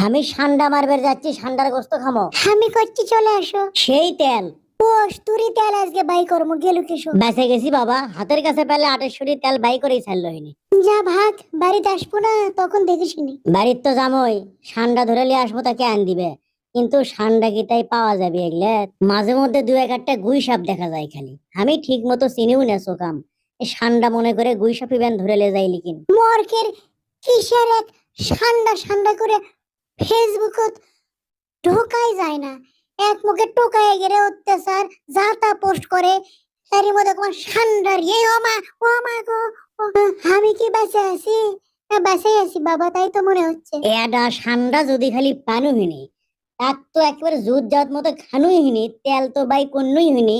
আমি সান্ডা মারবার যাচ্ছি, সান্ডার গোস্ত খামো। আমি করছি চলে আসো। সেই তেল কস্তুরি তেল আজকে বাই করবো গেলু কিশো। বেঁচে গেছি বাবা, হাতের কাছে পেলে 2800 তেল বাই করেই ছাড়লো হয়নি। যা ভাগ, বাড়িতে আসবো না তখন দেখিসনি। বাড়ির তো জামই, সান্ডা ধরে নিয়ে আসবো, তাকে আন দিবে। কিন্তু সান্ডা কি তাই পাওয়া যাবে এগুলা? মাঝে মধ্যে দু এক একটা গুই সাপ দেখা যায় খালি, আমি ঠিক মতো চিনিও না সোকাম। এই সান্ডা মনে করে গুই সাপি ব্যান ধরে লে যাই লিখিন। মর্কের কিসের এক সান্ডা সান্ডা করে ফেসবুকত ঢোকাই যায় না। এক মুখে টোকায় গেলে অত্যাচার যা তা পোস্ট করে, তারই মধ্যে তোমার সান্ডার ও মা গো। আমি কি বেঁচে আছি? বেঁচে আছি বাবা, তাই তো মনে হচ্ছে। এডা সান্ডা যদি খালি পানু হিনি, তাক তো একেবারে জুত জাত মতো খানুই হিনি, তেল তো বাই কন্নুই হিনি।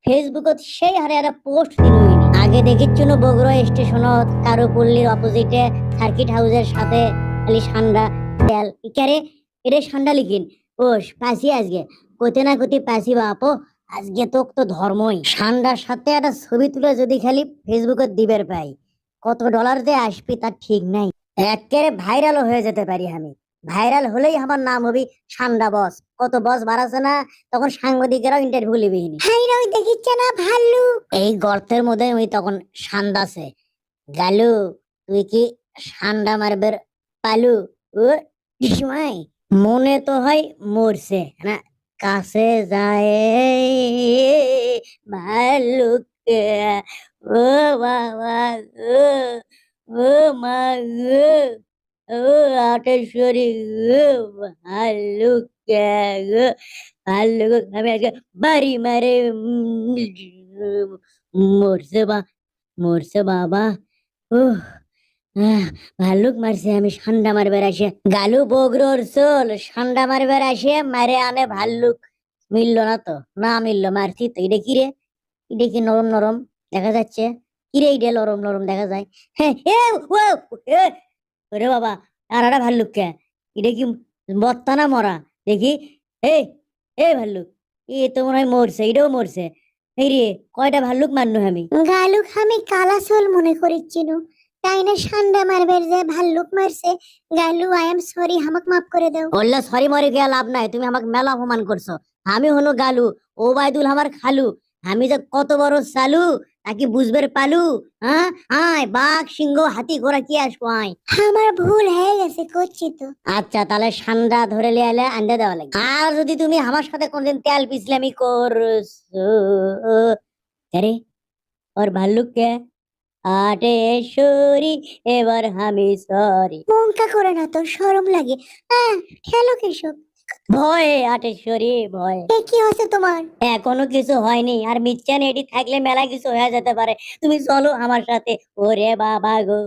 ফেসবুকত সেই হারে একটা পোস্ট দিনু হিনি। আগে দেখিচ্ছুনো বগুড়া স্টেশনত কারুপল্লীর অপোজিটে সার্কিট হাউসের সাথে খালি সান্ডা তেল ইকারে এরে সান্ডা লিখিন। ওস পাসি আজকে কতে না কতে পাসি বাপো। আজকে তো ধর্মই সান্ডার সাথে একটা ছবি তুলে যদি খালি ফেসবুকে দিবের পাই, কত ডলার দিয়ে আসবি তার ঠিক নাই। একেবারে ভাইরাল হয়ে যেতে পারি আমি। ভাইরাল হলেই আমার নাম হবে সান্ডা বস। কত বস বাড়াছে না, তখন সাংবাদিকেরাও ইন্টারভিউ লিবিনি। হাইরা ওই দেখিচ্ছে না ভাল্লুক। এই গর্তের মধ্যে ওই তখন সান্দাছে গালু, তুই কি সান্ডা মারবের পালু? ও সময় মনে তো হয় মরছে না, কাছে যায় ভাল্লুক। ও বাবা গো, ও মা গো, ও আটেশ্বরী গো, ভাল্লুক গো, ভাল্লুক আমি আজকে বাড়ি মারে মরছে মরছে বাবা। উহ, ভাল্লুক মারছে, আমি সান্ডা মারবার আসে গালু বগরোর চোল সান্ডা মারবার আসে মারে আনে ভাল্লুক। মিললো না তো, না মিললো, মারছি তো। এটা কি রে? এটা কি নরম নরম দেখা যাচ্ছে? কি রে এটা নরম নরম দেখা যায়? হ্যাঁ ওরে বাবা, আর একটা ভাল্লুক কে? এটা কি বত্তা না মরা দেখি? এই এই ভাল্লুক, এ তো মনে হয় মরছে, এটাও মরছে। এই রে, কয়টা ভাল্লুক মারনু আমি? গালুক আমি কালাসোল মনে করেছিল, তাই না সান্ডা মারবার যে ভাল্লুক মারছে। গালু আই এম সরি, আমাক মাফ করে দাও। বললে সরি মরে গিয়া লাভ নাই, তুমি আমাকে মেলা অপমান করছো। আমি হলো গালু, ওবায়দুল আমার খালু। আমি যে কত বড় চালু তাকে বুঝবার পালু। হ্যাঁ আয়, বাঘ সিংহ হাতি ঘোড়া কি আসবো আয়। আমার ভুল হয়ে গেছে, করছি তো। আচ্ছা তাহলে সান্ডা ধরে লিয়ে এলে আন্ডা দেওয়া লাগবে। আর যদি তুমি আমার সাথে কোনদিন তেল পিছলামি করছো, আরে ওর ভাল্লুক কে আটেশ্বরী, এবার আমি সরি। মনকা করে না তো, শরম লাগে। ঠেলো কেশব। ভয়ে আটেশ্বরী ভয়। এ কি হয়েছে তোমার? এখনো কিছু হয়নি, আর মিচ্ছান এটি থাকলে মেলা কিছু হয়ে যেতে পারে। তুমি চলো আমার সাথে, ওরে বাবা গো।